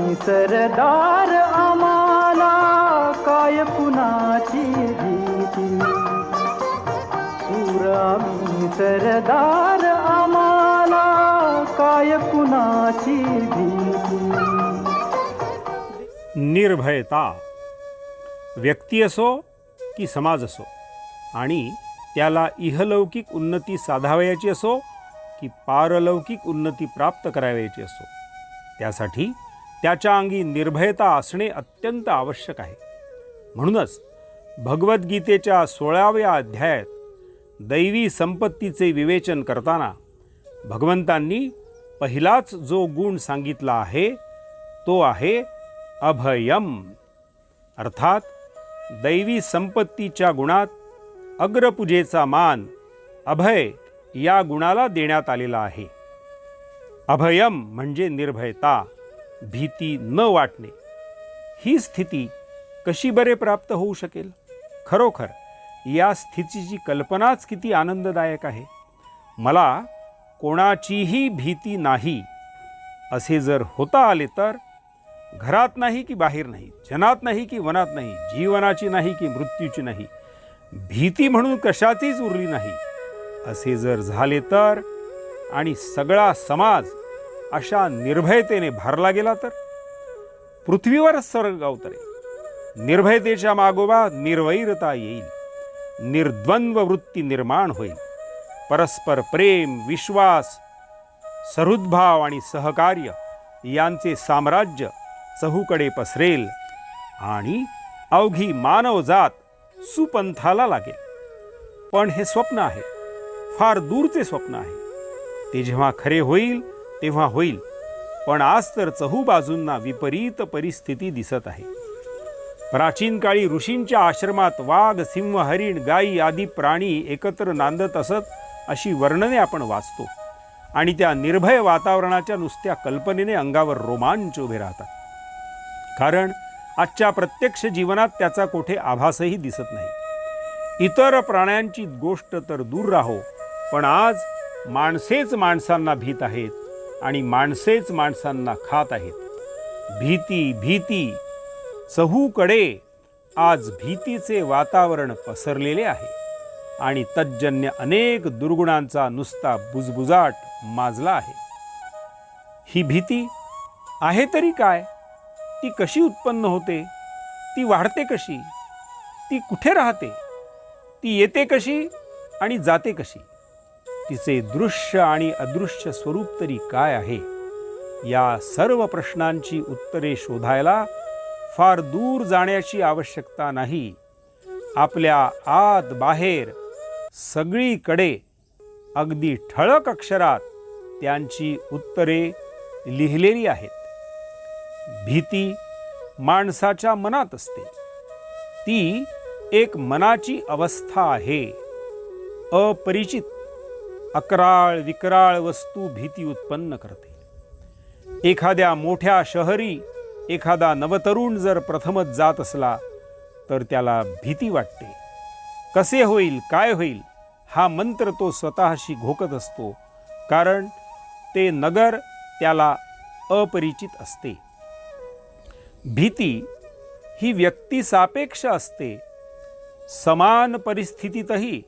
आम्ही सरदार, आम्हाला काय कुणाची भीती. शूर आम्ही सरदार, आम्हाला काय कुणाची भीती. निर्भयता व्यक्ती असो की समाज असो, आणि त्याला इहलौकिक उन्नती साधावयाची असो की पारलौकिक उन्नती प्राप्त करावयाची असो, त्यासाठी त्याच्या अंगी निर्भयता असणे अत्यंत आवश्यक आहे. म्हणूनच भगवद्गीतेच्या 16व्या अध्यायात दैवी संपत्तीचे विवेचन करताना भगवंतांनी पहिलाच जो गुण सांगितला आहे तो आहे अभयम. अर्थात दैवी संपत्तीच्या गुणात अग्रपूजेचा मान अभय या गुणाला देण्यात आलेला आहे. अभयम म्हणजे निर्भयता, भीती न वाटणे. ही स्थिती कशी बरे प्राप्त होऊ शकेल? खरोखर या स्थितीची कल्पनाच किती आनंददायक आहे. मला कोणाचीही भीती नाही असे जर होता आले तर घरात नाही की बाहेर नाही, जनात नाही की वनात नाही, जीवनाची नाही की मृत्यूची नाही, भीती म्हणून कशाचीच उरली नाही असे जर झाले तर, आणि सगळा समाज अशा निर्भयतेने भरला गेला तर पृथ्वीवरच स्वर्ग अवतरेल. निर्भयतेच्या मागोवा निर्वैरता येईल, निर्द्वंद्व वृत्ती निर्माण होईल, परस्पर प्रेम, विश्वास, सहृदभाव आणि सहकार्य यांचे साम्राज्य चहूकडे पसरेल आणि अवघी मानवजात सुपंथाला लागेल. पण हे स्वप्न आहे, फार दूरचे स्वप्न आहे. ते जेव्हा खरे होईल तेव्हा होईल, पण आज तर चहूबाजूंना विपरीत परिस्थिती दिसत आहे. प्राचीन काळी ऋषींच्या आश्रमात वाघ, सिंह, हरिण, गायी आदी प्राणी एकत्र नांदत असत अशी वर्णने आपण वाचतो, आणि त्या निर्भय वातावरणाच्या नुसत्या कल्पनेने अंगावर रोमांच उभे राहतात. कारण आजच्या प्रत्यक्ष जीवनात त्याचा कोठे आभासही दिसत नाही. इतर प्राण्यांची गोष्ट तर दूर राहो, पण आज माणसेच माणसांना भीत आहेत आणि माणसेच माणसांना खात आहेत. भीती भीती, चहूकडे आज भीतीचे वातावरण पसरलेले आहे आणि तज्जन्य अनेक दुर्गुणांचा नुसता बुजबुजाट माजला आहे. ही भीती आहे तरी काय? ती कशी उत्पन्न होते? ती वाढते कशी? ती कुठे राहते? ती येते कशी आणि जाते कशी? तिचे दृश्य आणि अदृश्य स्वरूप तरी काय आहे? या सर्व प्रश्नांची उत्तरे शोधायला फार दूर जाण्याची आवश्यकता नाही. आपल्या आत बाहेर सगळीकडे अगदी ठळक अक्षरात त्यांची उत्तरे लिहिलेली आहेत. भीती माणसाच्या मनात असते. ती एक मनाची अवस्था आहे. अपरिचित, अकराळ विकराळ वस्तू भीती उत्पन्न करते. एखाद्या मोठ्या शहरी एखादा नवतरुण जर प्रथमच जात असला तर त्याला भीती वाटते. कसे होईल, काय होईल हा मंत्र तो स्वतःशी घोकत असतो, कारण ते नगर त्याला अपरिचित असते. भीती ही व्यक्तिसापेक्ष असते. समान परिस्थितीतही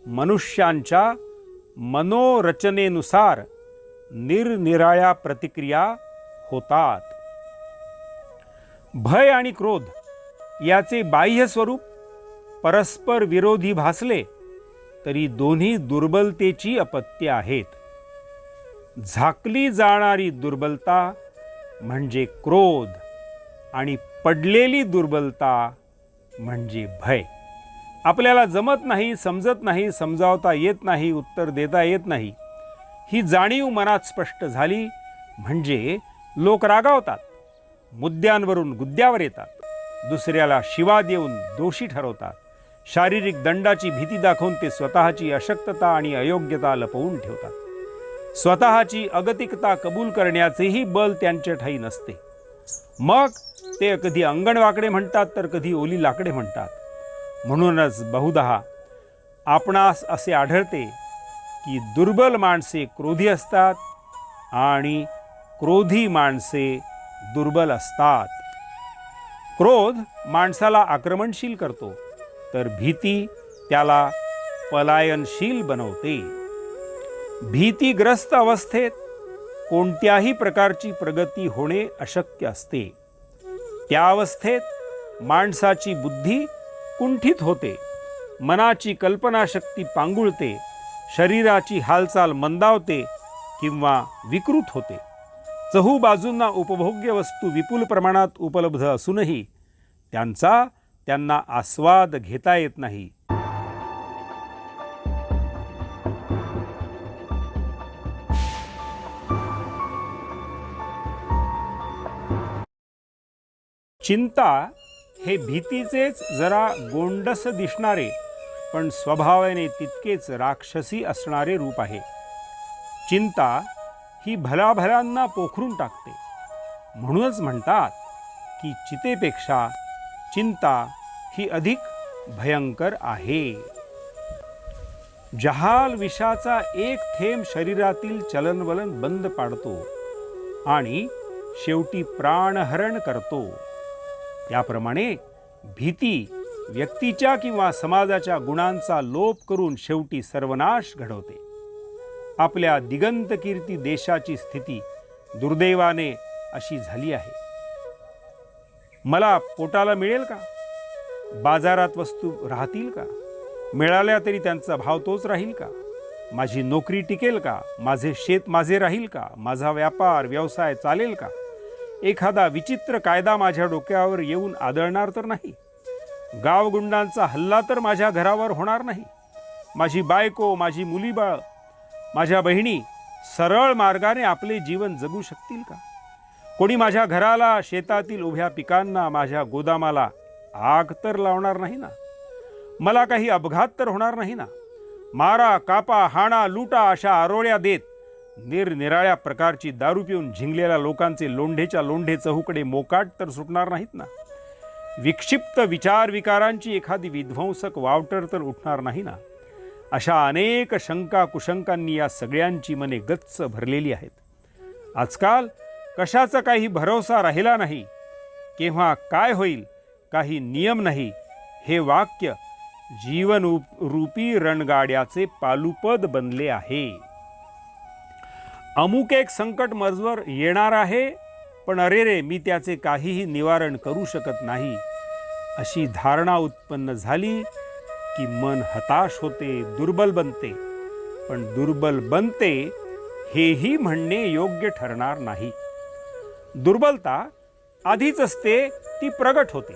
मनुष्यांच्या मनोरचनेनुसार निरनिराळ्या प्रतिक्रिया होतात. भय आणि क्रोध याचे बाह्य स्वरूप परस्पर विरोधी भासले तरी दोन्ही दुर्बलतेची अपत्ये आहेत. झाकली जाणारी दुर्बलता म्हणजे क्रोध आणि पडलेली दुर्बलता म्हणजे भय. आपल्याला जमत नाही, समजत नाही, समजावता येत नाही, उत्तर देता येत नाही, ही जाणीव मनात स्पष्ट झाली म्हणजे लोक रागावतात, मुद्द्यांवरून गुद्द्यावर येतात, दुसऱ्याला शिवा देऊन दोषी ठरवतात, शारीरिक दंडाची भीती दाखवून ते स्वतःची अशक्तता आणि अयोग्यता लपवून ठेवतात. स्वतःची अगतिकता कबूल करण्याचेही बल त्यांच्या ठाई नसते. मग ते कधी अंगणवाकडे म्हणतात तर कधी ओली लाकडे म्हणतात. म्हणूनच बहुधा आपणास असे आढळते की दुर्बल माणसे क्रोधी असतात आणि क्रोधी माणसे दुर्बल असतात. क्रोध माणसाला आक्रमणशील करतो, तर भीती त्याला पलायनशील बनवते. भीतीग्रस्त अवस्थेत कोणत्याही प्रकारची प्रगती होणे अशक्य असते. त्या अवस्थेत माणसाची बुद्धी कुंठित होते, मनाची कल्पनाशक्ती पांगुळते, शरीराची हालचाल मंदावते किंवा विकृत होते. चहूबाजूंना उपभोग्य वस्तू विपुल प्रमाणात उपलब्ध असूनही त्यांना आस्वाद घेता येत नाही. चिंता हे भीतीचेच जरा गोंडस दिसणारे पण स्वभावाने तितकेच राक्षसी असणारे रूप आहे. चिंता ही भल्याभल्यांना पोखरून टाकते. म्हणूनच म्हणतात की चितेपेक्षा चिंता ही अधिक भयंकर आहे. जहाल विषाचा एक थेंब शरीरातील चलनवलन बंद पाडतो आणि शेवटी प्राणहरण करतो. त्याप्रमाणे भीती व्यक्तीच्या किंवा समाजाच्या गुणांचा लोप करून शेवटी सर्वनाश घडवते. आपल्या दिगंत कीर्ती देशाची स्थिती दुर्दैवाने अशी झाली आहे. मला पोटाला मिळेल का? बाजारात वस्तू राहतील का? मिळाल्या तरी त्यांचा भाव तोच राहील का? माझी नोकरी टिकेल का? माझे शेत माझे राहील का? माझा व्यापार व्यवसाय चालेल का? एखादा विचित्र कायदा माझ्या डोक्यावर येऊन आदळणार तर नाही? गावगुंडांचा हल्ला तर माझ्या घरावर होणार नाही? माझी बायको, माझी मुलीबाळ, माझ्या बहिणी सरळ मार्गाने आपले जीवन जगू शकतील का? कोणी माझ्या घराला, शेतातील उभ्या पिकांना, माझ्या गोदामाला आग तर लावणार नाही ना? मला काही अपघात तर होणार नाही ना? मारा, कापा, हाणा, लुटा अशा आरोळ्या देत निरनिराळ्या प्रकारची दारू पिऊन झिंगलेल्या लोकांचे लोंढेच्या लोंढे चहूकडे मोकाट तर सुटणार नाहीत ना? विक्षिप्त विचार विकारांची एखादी विध्वंसक वावटर तर उठणार नाही ना? अशा अनेक शंका कुशंकांनी या सगळ्यांची मने गच्च भरलेली आहेत. आजकाल कशाचा काही भरोसा राहिला नाही. केव्हा काय होईल काही नियम नाही, हे वाक्य जीवन रूपी रणगाड्याचे पालुपद बनले आहे. अमुक एक संकट मजवर येणार आहे, पण अरे रे मी त्याचे काहीही निवारण करू शकत नाही, अशी धारणा उत्पन्न झाली की मन हताश होते, दुर्बल बनते. पण दुर्बल बनते हेही म्हणणे योग्य ठरणार नाही. दुर्बलता आधीच असते, ती प्रगट होते.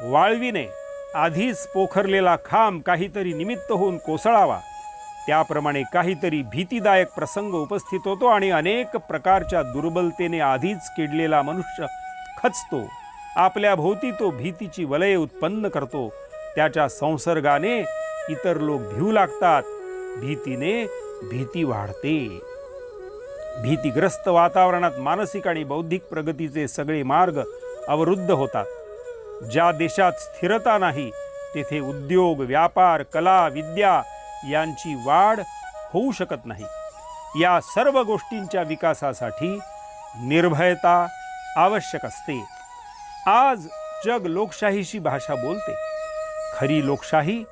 वाळवीने आधीच पोखरलेला खांब काहीतरी निमित्त होऊन कोसळावा, त्याप्रमाणे काहीतरी भीतीदायक प्रसंग उपस्थित होतो आणि अनेक प्रकारच्या दुर्बलतेने आधीच किडलेला मनुष्य खचतो. आपल्या भोवती तो भीतीची वलये उत्पन्न करतो. त्याच्या संसर्गाने इतर लोक भिवू लागतात. भीतीने भीती वाढते. भीतीग्रस्त वातावरणात मानसिक आणि बौद्धिक प्रगतीचे सगळे मार्ग अवरुद्ध होतात. ज्या देशात स्थिरता नाही तेथे उद्योग, व्यापार, कला, विद्या यांची वाढ होऊ शकत नाही. या सर्व गोष्टींच्या विकासासाठी निर्भयता आवश्यक असते. आज जग लोकशाहीची भाषा बोलते. खरी लोकशाही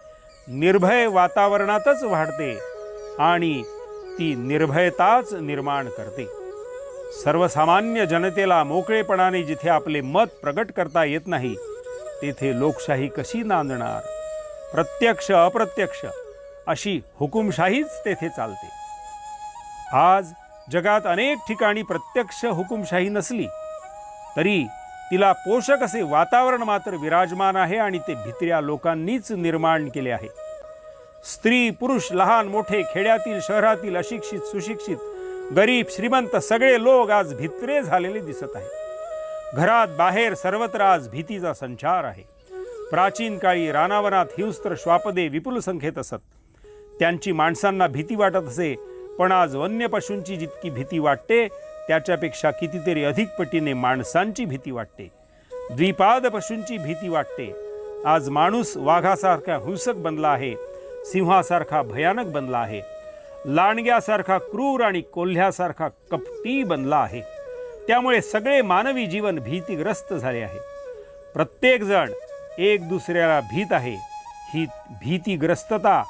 निर्भय वातावरणातच वाढते आणि ती निर्भयताच निर्माण करते. सर्वसामान्य जनतेला मोकळेपणाने जिथे आपले मत प्रगट करता येत नाही तेथे लोकशाही कशी नांदणार? प्रत्यक्ष अप्रत्यक्ष अशी हुकुमशाहीच तेथे चालते. आज जगात अनेक ठिकाणी प्रत्यक्ष हुकुमशाही नसली तरी तिला पोषक असे वातावरण मात्र विराजमान आहे आणि ते भित्र्या लोकांनीच निर्माण केले आहे. स्त्री, पुरुष, लहान मोठे, खेड्यातील शहरातील, अशिक्षित सुशिक्षित, गरीब श्रीमंत सगळे लोक आज भित्रे झालेले दिसत आहेत. घरात बाहेर सर्वत्र आज भीतीचा संचार आहे. प्राचीन काळी रानावनात हिंस्त्र श्वापदे विपुल संख्येत असत. त्यांची माणसांना भीती वाटत असे, पण आज वन्य पशूंची जितकी भीती वाटते त्याच्यापेक्षा कितीतरी अधिक पटीने माणसांची भीती वाटते. द्विपाद पशूंची भीती वाटते. आज माणूस वाघासारखा हिंसक बनला आहे, सिंहासारखा भयानक बनला आहे, लांडग्यासारखा क्रूर आणि कोल्ह्यासारखा कपटी बनला आहे. त्यामुळे सगळे मानवी जीवन भीतीग्रस्त झाले आहे. प्रत्येकजण एक दुसऱ्याला भीत आहे. ही भीतीग्रस्तता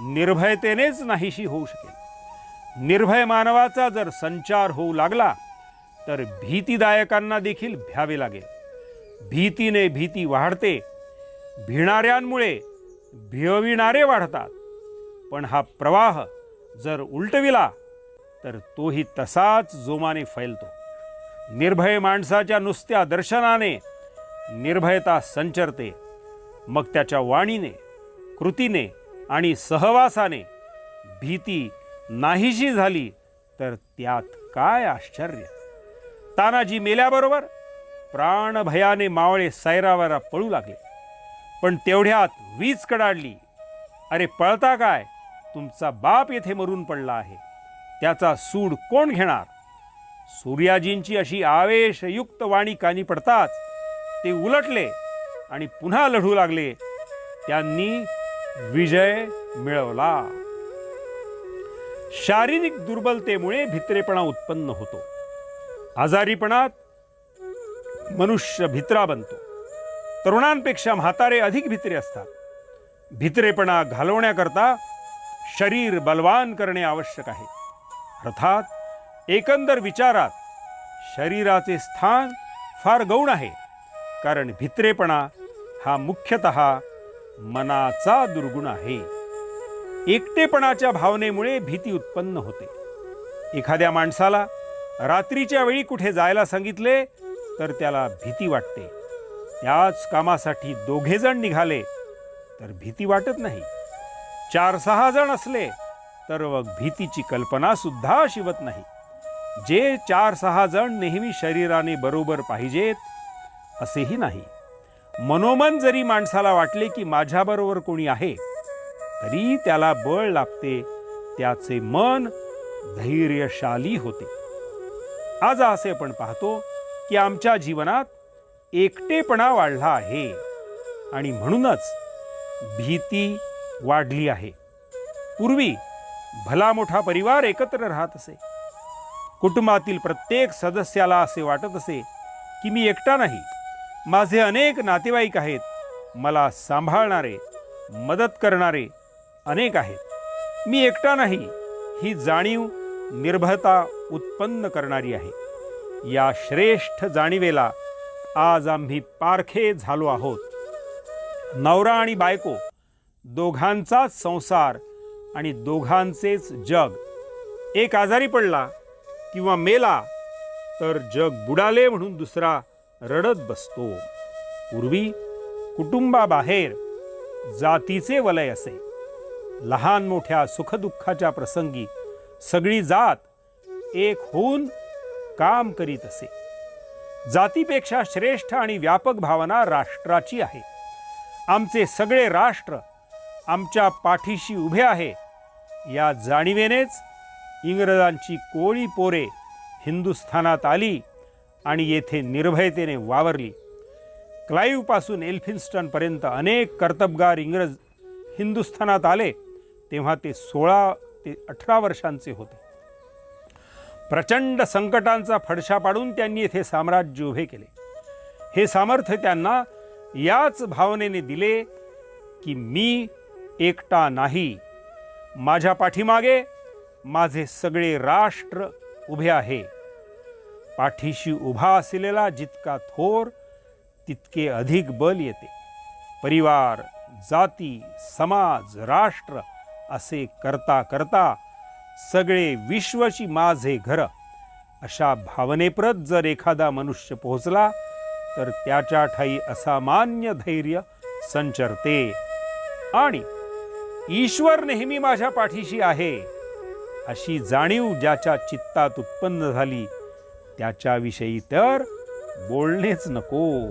निर्भयतेनेच नाहीशी होऊ शकेल. निर्भय मानवाचा जर संचार होऊ लागला तर भीतीदायकांना देखील भ्यावे लागेल. भीतीने भीती वाढते. भिणाऱ्यांमुळे भियविणारे वाढतात. पण हा प्रवाह जर उलटविला तर तोही तसाच जोमाने फैलतो. निर्भय माणसाच्या नुसत्या दर्शनाने निर्भयता संचरते. मग त्याच्या वाणीने, कृतीने आणि सहवासाने भीती नाहीशी झाली तर त्यात काय आश्चर्य. तानाजी मेल्याबरोबर प्राणभयाने मावळे सैरावरा पळू लागले. पण तेवढ्यात वीज कडाडली. अरे पळता काय, तुमचा बाप येथे मरून पडला आहे. त्याचा सूड कोण घेणार. सूर्याजींची अशी आवेशयुक्त वाणी कानी पडताच ते उलटले आणि पुन्हा लढू लागले. त्यांनी विजय मिळवला. शारीरिक दुर्बलतेमुळे भित्रेपणा उत्पन्न होतो. आजारीपणात मनुष्य भित्रा बनतो. तरुणांपेक्षा म्हातारे अधिक भित्रे असतात. भित्रेपणा घालवण्याकरता शरीर बलवान करणे आवश्यक आहे. अर्थात एकंदर विचारात शरीराचे स्थान फार गौण आहे. कारण भित्रेपणा हा मुख्यतः मनाचा दुर्गुण आहे. एकटेपणाच्या भावनेमुळे भीती उत्पन्न होते. एखाद्या माणसाला रात्रीच्या वेळी कुठे जायला सांगितले तर त्याला भीती वाटते. त्याच कामासाठी दोघेजण निघाले तर भीती वाटत नाही. 4-6 जण असले तर मग भीतीची कल्पना सुद्धा शिवत नाही. जे 4-6 जण नेहमी शरीराने बरोबर पाहिजेत असेही नाही. मनोमन जरी माणसाला वाटले की माझ्याबरोबर कोणी आहे तरी त्याला बळ लागते. त्याचे मन धैर्यशाली होते. आज असे आपण पाहतो की आमच्या जीवनात एकटेपणा वाढला आहे आणि म्हणूनच भीती वाढली आहे. पूर्वी भला मोठा परिवार एकत्र राहत असे. कुटुंबातील प्रत्येक सदस्याला असे वाटत असे की मी एकटा नाही, माझे अनेक नातेवाईक आहेत, मला सांभाळणारे, मदत करणारे अनेक आहेत. मी एकटा नाही ही जाणीव निर्भयता उत्पन्न करणारी आहे. या श्रेष्ठ जाणीवेला आज आम्ही पारखे झालो आहोत. नवरा आणि बायको दोघांचाच संसार आणि दोघांचेच जग. एक आजारी पडला किंवा मेला तर जग बुडाले म्हणून दुसरा रडत बसतो. पूर्वी कुटुंबाबाहेर जातीचे वलय असे. लहान मोठ्या सुखदुःखाच्या प्रसंगी सगळी जात एक होऊन काम करीत असे. जातीपेक्षा श्रेष्ठ आणि व्यापक भावना राष्ट्राची आहे. आमचे सगळे राष्ट्र आमच्या पाठीशी उभे आहे. या जाणीवेनेच इंग्रजांची कोळी पोरे हिंदुस्थानात आली आणि येथे निर्भयतेने वावरली. क्लाईव्हपासून एल्फिन्स्टनपर्यंत अनेक कर्तबगार इंग्रज हिंदुस्थानात आले तेव्हा ते 16 ते 18 वर्षांचे होते. प्रचंड संकटांचा फडशा पाडून त्यांनी येथे साम्राज्य उभे केले. हे सामर्थ्य त्यांना याच भावनेने दिले की मी एकटा नाही, माझ्या पाठीमागे माझे सगळे राष्ट्र उभे आहे. पाठीशी उभा असलेला जितका थोर तितके अधिक बल येते. परिवार, जाती, समाज, राष्ट्र असे करता करता सगळे विश्वची माझे घर अशा भावनेप्रत जर एखादा मनुष्य पोहोचला तर त्याच्या ठाई असामान्य धैर्य संचरते आणि ईश्वर नेहमी माझ्या पाठीशी आहे अशी जाणीव ज्याच्या चित्तात उत्पन्न झाली त्याच्याविषयी तर बोलणेच नको.